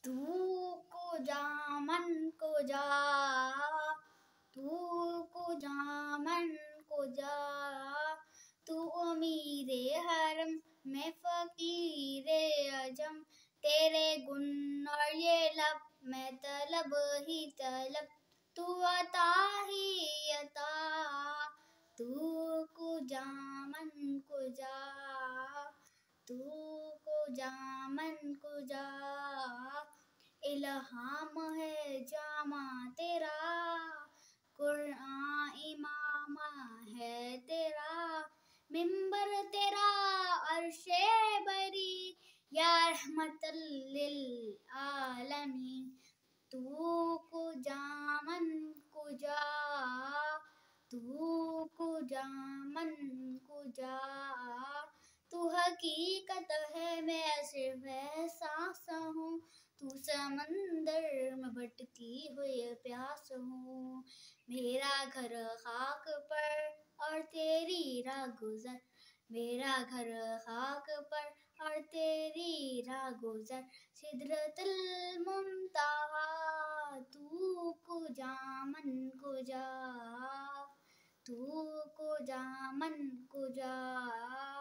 तू को जा मन को जा, तू को जा मन को जा, तू अमीरे हरम मैं फकीरे अजम, तेरे गुण और ये लब मैं तलब ही तलब, तू अता ही अता, तू को जा मन को जा, तू को जा मन को जा, इल्हाम है जामा तेरा, कुरान इमामा है तेरा, मिंबर तेरा अर्शे बरी, या रहमतल लिल आलमीन, तू को जा मन को जा, तू को जा मन को जा, तू हकीकत है मैं सिर्फ एहसास हूँ, तू समंदर में भटकी हुई प्यास हूँ, मेरा घर खाक पर और तेरी राह गुजर, मेरा घर खाक पर और तेरी राह गुजर, सिदरतुल मुंतहा, तू को जा मन को जा, तू को जा मन को जा।